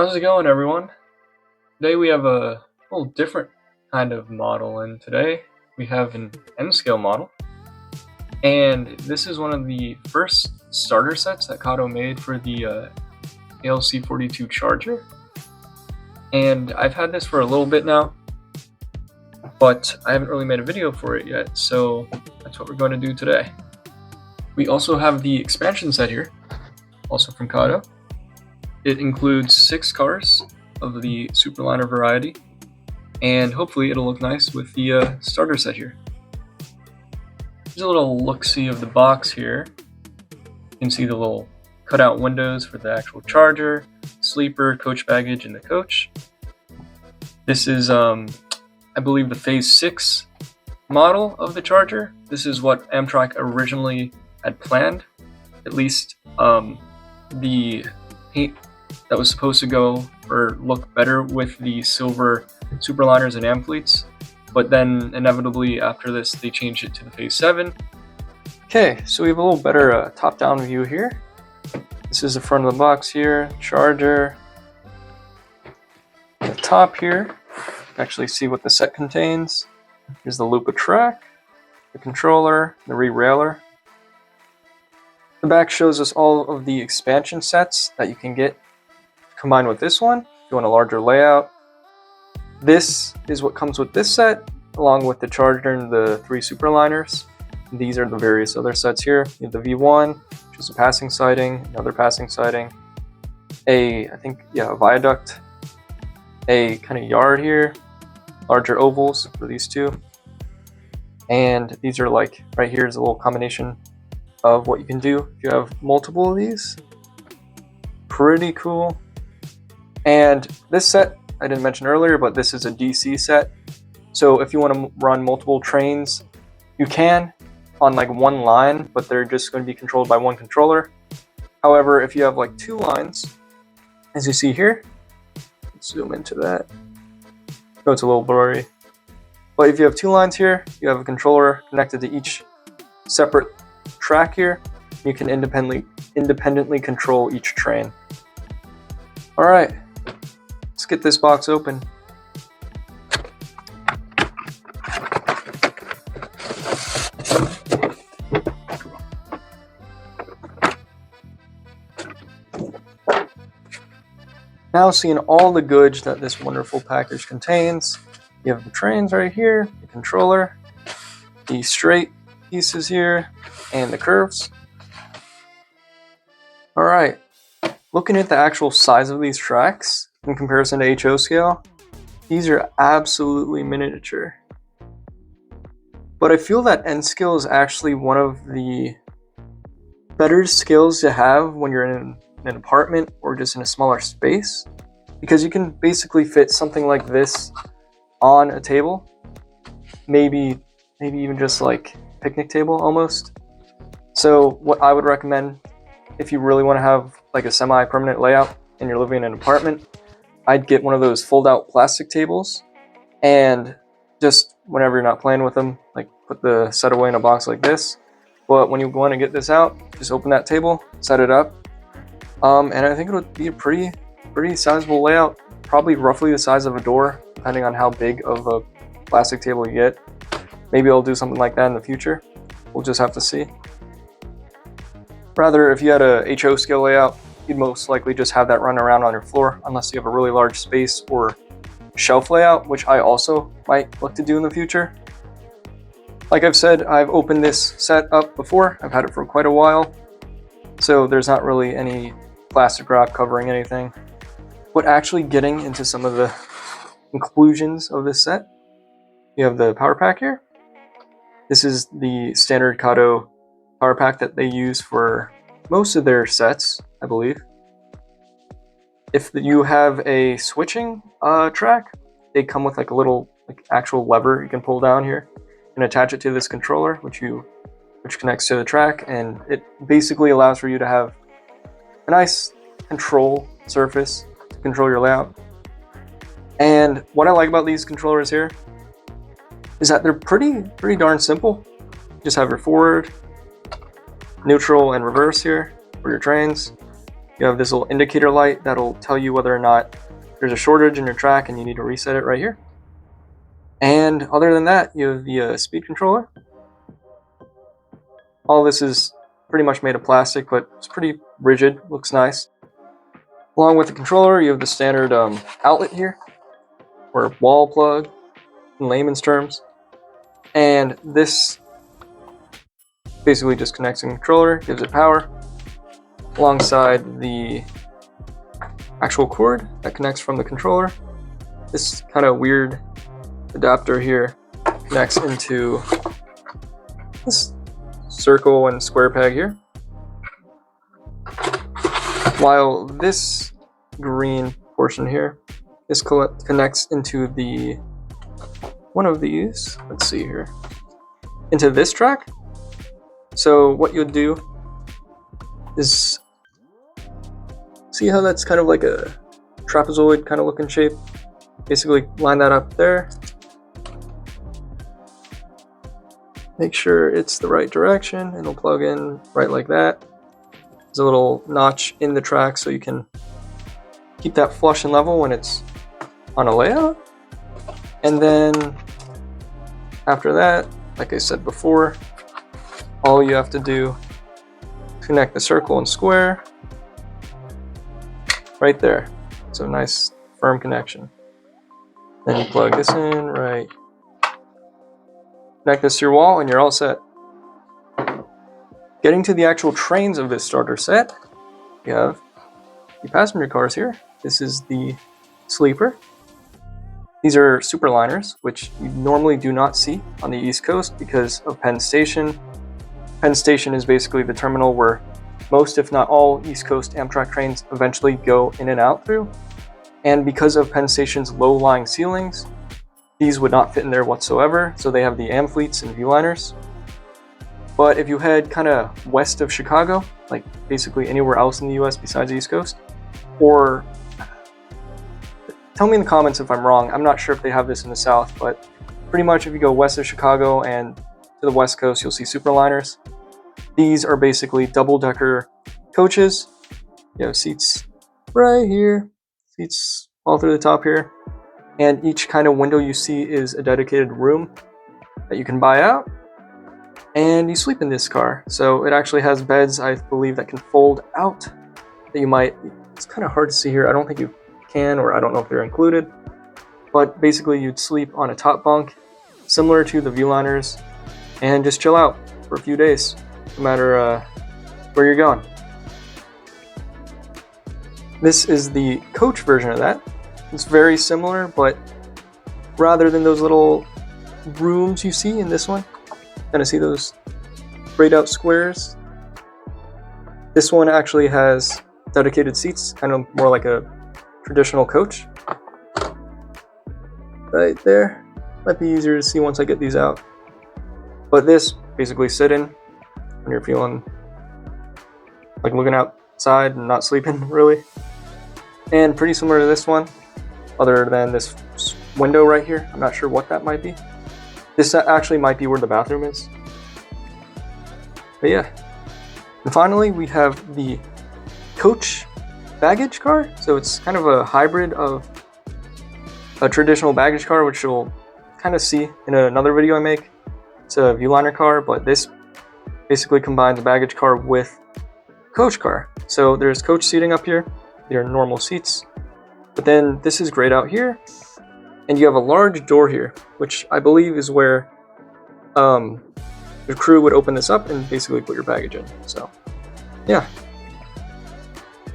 How's it going, everyone? Today we have a little different kind of model, and today we have an N-scale model. And this is one of the first starter sets that Kato made for the ALC-42 charger. And I've had this for a little bit now, but I haven't really made a video for it yet, so that's what we're going to do today. We also have the expansion set here, also from Kato. It includes 6 cars of the Superliner variety, and hopefully it'll look nice with the starter set here. Here's a little look-see of the box here. You can see the little cutout windows for the actual charger, sleeper, coach baggage, and the coach. This is, I believe, the Phase 6 model of the charger. This is what Amtrak originally had planned, at least the paint that was supposed to go or look better with the silver Superliners and Ampletes, but then inevitably after this they changed it to the Phase 7. Okay, so we have a little better top-down view here. This is the front of the box here, charger. At the top here, you can actually see what the set contains. Here's the loop of track, the controller, the re-railer. The back shows us all of the expansion sets that you can get combined with this one if you want a larger layout. This is what comes with this set, along with the charger and the 3 Superliners. These are the various other sets here. You have the V1, which is a passing siding, another passing siding, a viaduct, a kind of yard here, larger ovals for these two. And these are like, right here is a little combination of what you can do if you have multiple of these. Pretty cool. And this set, I didn't mention earlier, but this is a DC set. So if you want to run multiple trains, you can on like one line, but they're just going to be controlled by one controller. However, if you have like 2 lines, as you see here, let's zoom into that. Oh, it's a little blurry. But if you have 2 lines here, you have a controller connected to each separate track here. You can independently control each train. All right. Let's get this box open. Now seeing all the goods that this wonderful package contains, you have the trains right here, the controller, the straight pieces here, and the curves. All right, looking at the actual size of these tracks, in comparison to HO scale, these are absolutely miniature. But I feel that N scale is actually one of the better scales to have when you're in an apartment or just in a smaller space, because you can basically fit something like this on a table, maybe even just like picnic table almost. So what I would recommend, if you really want to have like a semi-permanent layout and you're living in an apartment, I'd get one of those fold-out plastic tables, and just whenever you're not playing with them, like put the set away in a box like this. But when you want to get this out, just open that table, set it up, and I think it would be a pretty sizable layout, probably roughly the size of a door, depending on how big of a plastic table you get. Maybe I'll do something like that in the future. We'll just have to see. Rather, if you had a HO scale layout, you'd most likely just have that run around on your floor, unless you have a really large space or shelf layout, which I also might look to do in the future. Like I've said, I've opened this set up before. I've had it for quite a while, so there's not really any plastic wrap covering anything. But actually getting into some of the inclusions of this set, you have the power pack here. This is the standard Kato power pack that they use for most of their sets, I believe. If you have a switching track, they come with like a little actual lever you can pull down here and attach it to this controller, which connects to the track, and it basically allows for you to have a nice control surface to control your layout. And what I like about these controllers here is that they're pretty darn simple. You just have your forward, neutral, and reverse here for your trains. You have this little indicator light that'll tell you whether or not there's a shortage in your track and you need to reset it right here. And other than that, you have the speed controller. All this is pretty much made of plastic, but it's pretty rigid, looks nice. Along with the controller, you have the standard outlet here, or wall plug in layman's terms. And this basically just connects in the controller, gives it power, alongside the actual cord that connects from the controller. This kind of weird adapter here connects into this circle and square peg here, while this green portion here, this connects into the one of these, let's see here, into this track. So what you'll do is, see how that's kind of like a trapezoid kind of looking shape? Basically line that up there. Make sure it's the right direction and it'll plug in right like that. There's a little notch in the track so you can keep that flush and level when it's on a layout. And then after that, like I said before, all you have to do is connect the circle and square right there. So nice firm connection. Then you plug this in right. Connect this to your wall and you're all set. Getting to the actual trains of this starter set, you have the passenger cars here. This is the sleeper. These are Superliners, which you normally do not see on the East Coast because of Penn Station. Penn Station is basically the terminal where most, if not all, East Coast Amtrak trains eventually go in and out through. And because of Penn Station's low-lying ceilings, these would not fit in there whatsoever, so they have the Am Fleets and Viewliners. But if you head kind of west of Chicago, like basically anywhere else in the US besides the East Coast, or tell me in the comments if I'm wrong, I'm not sure if they have this in the South, but pretty much if you go west of Chicago and to the West Coast, you'll see Superliners. These are basically double-decker coaches. You have seats right here, seats all through the top here. And each kind of window you see is a dedicated room that you can buy out. And you sleep in this car. So it actually has beds, I believe, that can fold out. That you might, it's kind of hard to see here. I don't think you can, or I don't know if they're included. But basically you'd sleep on a top bunk, similar to the Viewliners, and just chill out for a few days, no matter where you're going. This is the coach version of that. It's very similar, but rather than those little rooms you see in this one, kind of see those sprayed out squares. This one actually has dedicated seats, kind of more like a traditional coach. Right there. Might be easier to see once I get these out. But this, basically sit in when you're feeling like looking outside and not sleeping, really. And pretty similar to this one, other than this window right here. I'm not sure what that might be. This actually might be where the bathroom is. But yeah. And finally, we have the coach baggage car. So it's kind of a hybrid of a traditional baggage car, which you'll kind of see in another video I make. It's a Viewliner car, but this basically combines a baggage car with coach car. So there's coach seating up here. They're normal seats. But then this is grayed out here. And you have a large door here, which I believe is where the crew would open this up and basically put your baggage in. So, yeah.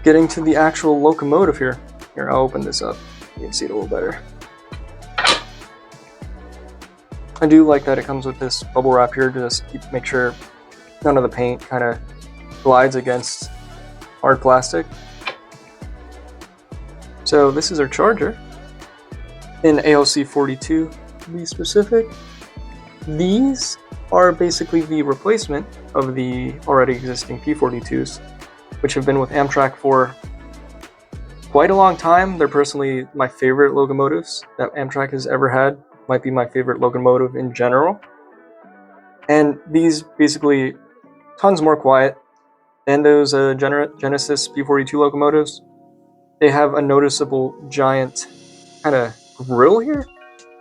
Getting to the actual locomotive here. Here, I'll open this up. You can see it a little better. I do like that it comes with this bubble wrap here to just make sure none of the paint kind of glides against hard plastic. So this is our charger in ALC-42 to be specific. These are basically the replacement of the already existing P-42s, which have been with Amtrak for quite a long time. They're personally my favorite locomotives that Amtrak has ever had. Might be my favorite locomotive in general. And these basically tons more quiet. and those Genesis P-42 locomotives, they have a noticeable giant kind of grill here,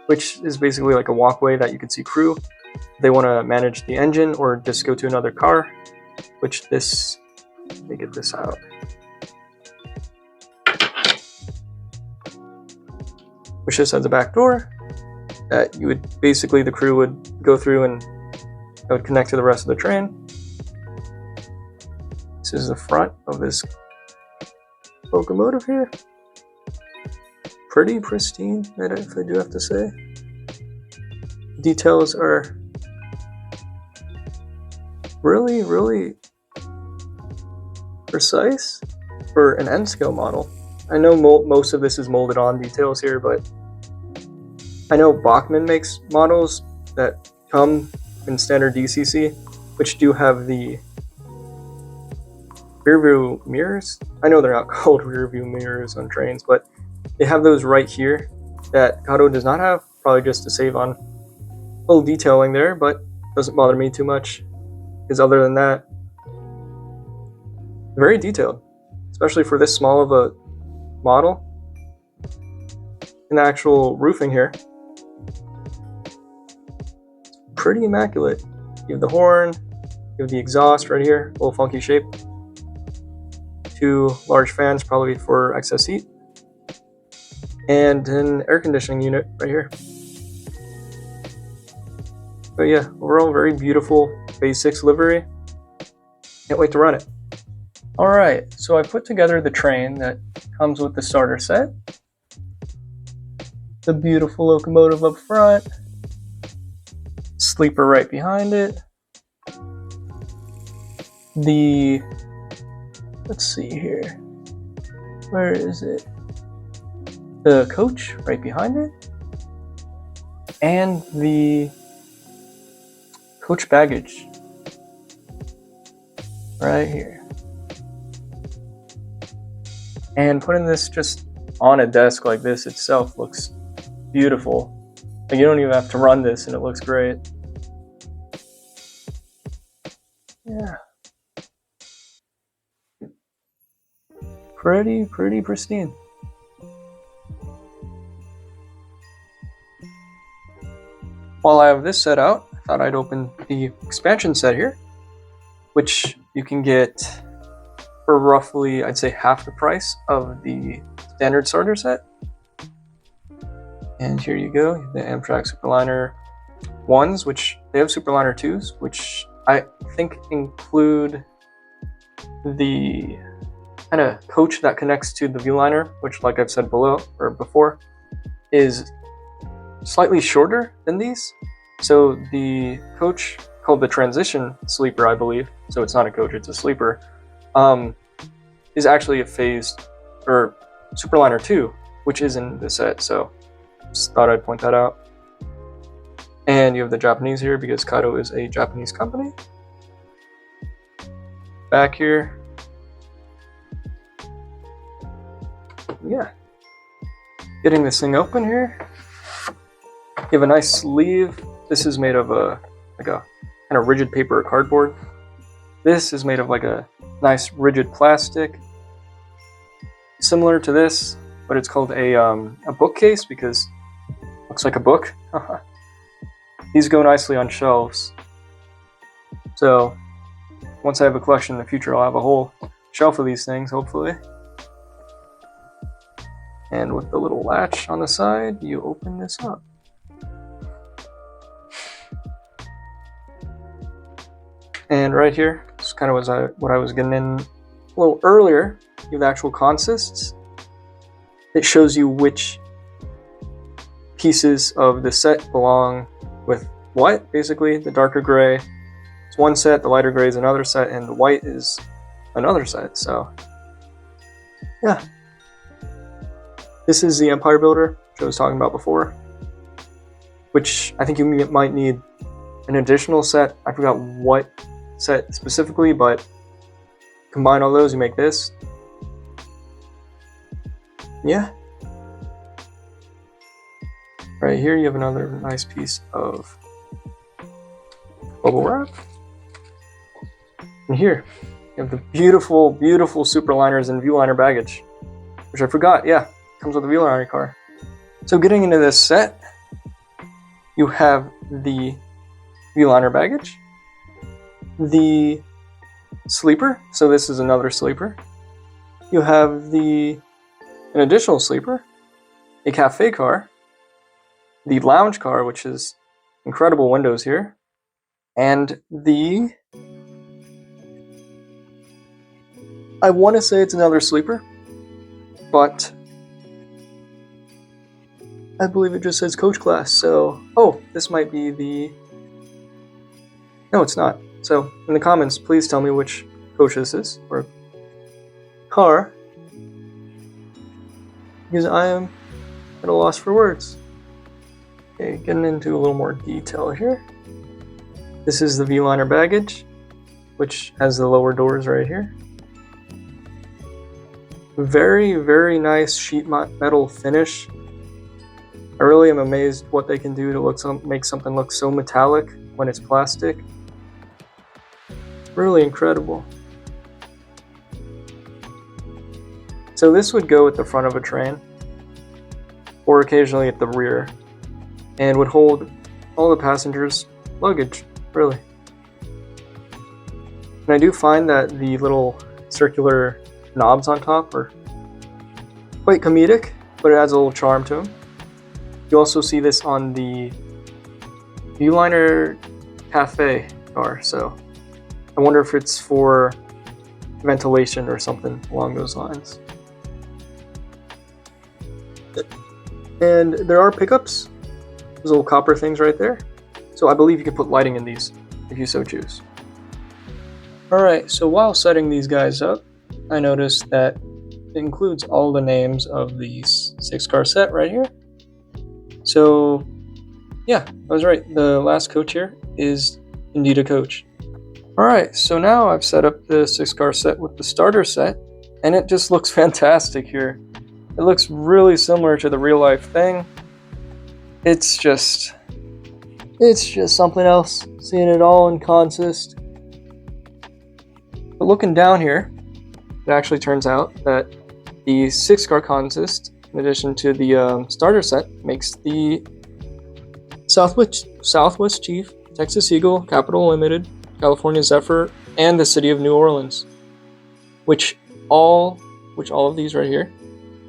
which is basically like a walkway that you can see crew. They want to manage the engine or just go to another car, which this, let me get this out. Which just has a back door that you would basically, the crew would go through and that would connect to the rest of the train. This is the front of this locomotive here. Pretty pristine, if I do have to say. Details are really, really precise for an N-scale model. I know most of this is molded on details here, but I know Bachmann makes models that come in standard DCC, which do have the rear view mirrors. I know they're not called rear view mirrors on trains, but they have those right here that Kato does not have, probably just to save on a little detailing there, but doesn't bother me too much, because other than that, very detailed, especially for this small of a model. And the actual roofing here, pretty immaculate. You have the horn, you have the exhaust right here, a little funky shape. 2 large fans, probably for excess heat. And an air conditioning unit right here. But yeah, overall very beautiful Phase 6 livery. Can't wait to run it. Alright, so I put together the train that comes with the starter set. The beautiful locomotive up front. Sleeper right behind it. The, let's see here. Where is it? The coach right behind it. And the coach baggage right here. And putting this just on a desk like this itself looks beautiful. Like, you don't even have to run this and it looks great. Yeah. Pretty pristine. While I have this set out, I thought I'd open the expansion set here, which you can get for roughly, I'd say, half the price of the standard starter set. And here you go, the Amtrak Superliner 1s, which they have Superliner 2s, which I think include the kind of coach that connects to the viewliner, which, like I've said below or before, is slightly shorter than these. So the coach, called the transition sleeper, I believe, so it's not a coach, it's a sleeper, is actually a phased, or Superliner 2, which is in the set, so just thought I'd point that out. And you have the Japanese here because Kato is a Japanese company. Back here, yeah, getting this thing open here. You have a nice sleeve. This is made of a kind of rigid paper or cardboard. This is made of like a nice rigid plastic, similar to this, but it's called a bookcase because it looks like a book. These go nicely on shelves. So once I have a collection in the future, I'll have a whole shelf of these things, hopefully. And with the little latch on the side, you open this up. And right here, this kind of was what I was getting in a little earlier. You have the actual consists. It shows you which pieces of the set belong with what, basically. The darker gray is one set, the lighter gray is another set, and the white is another set. So yeah, this is the Empire Builder, which I was talking about before, which I think you might need an additional set. I forgot what set specifically, but combine all those, you make this. Yeah. Right here you have another nice piece of bubble wrap. And here, You have the beautiful, beautiful Superliners and Viewliner baggage, which I forgot. Yeah, comes with the Viewliner car. So getting into this set, you have the Viewliner baggage, the sleeper. So this is another sleeper. You have an additional sleeper, a cafe car, the lounge car, which is incredible windows here, and I want to say it's another sleeper, but I believe it just says coach class, so... Oh, this might be the... No, it's not. So, in the comments, please tell me which coach this is, or car, because I am at a loss for words. Okay, getting into a little more detail here. This is the Viewliner baggage, which has the lower doors right here. Very, very nice sheet metal finish. I really am amazed what they can do to make something look so metallic when it's plastic. Really incredible. So this would go at the front of a train, or occasionally at the rear, and would hold all the passengers' luggage, really. And I do find that the little circular knobs on top are quite comedic, but it adds a little charm to them. You also see this on the Viewliner cafe car, so I wonder if it's for ventilation or something along those lines. And there are pickups, those little copper things right there, so I believe you can put lighting in these if you so choose. Alright, so while setting these guys up, I noticed that it includes all the names of the 6-car set right here. So, yeah, I was right. The last coach here is indeed a coach. Alright, so now I've set up the 6-car set with the starter set, and it just looks fantastic here. It looks really similar to the real life thing. It's just something else, seeing it all in consist. But looking down here, it actually turns out that the 6-car consist, in addition to the starter set, makes the Southwest Chief, Texas Eagle, Capital Limited, California Zephyr, and the City of New Orleans, which all of these right here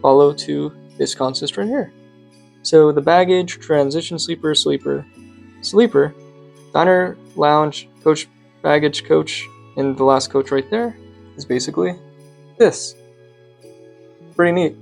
follow to this consist right here. So the baggage, transition sleeper, sleeper, diner, lounge, coach, baggage, coach, and the last coach right there is basically this. Pretty neat.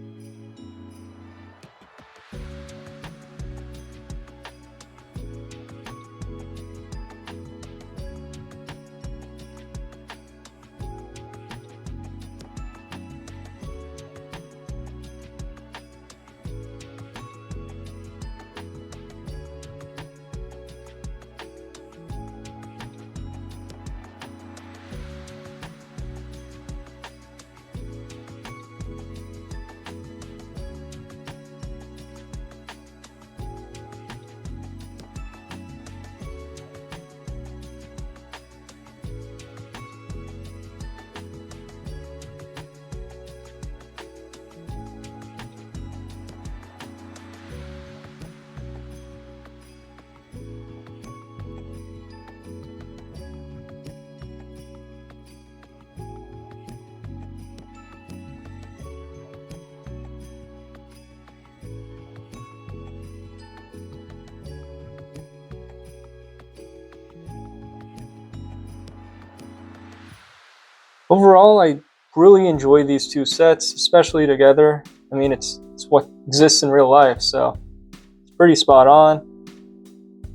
Overall, I really enjoy these two sets, especially together. I mean, it's what exists in real life, so it's pretty spot on.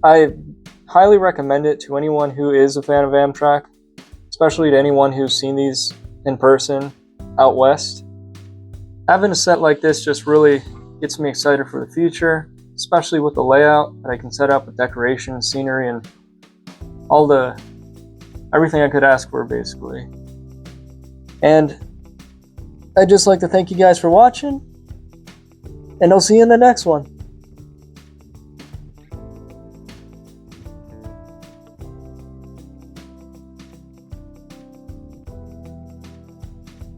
I highly recommend it to anyone who is a fan of Amtrak, especially to anyone who's seen these in person out west. Having a set like this just really gets me excited for the future, especially with the layout that I can set up with decoration, scenery, and everything I could ask for, basically. And I'd just like to thank you guys for watching, and I'll see you in the next one.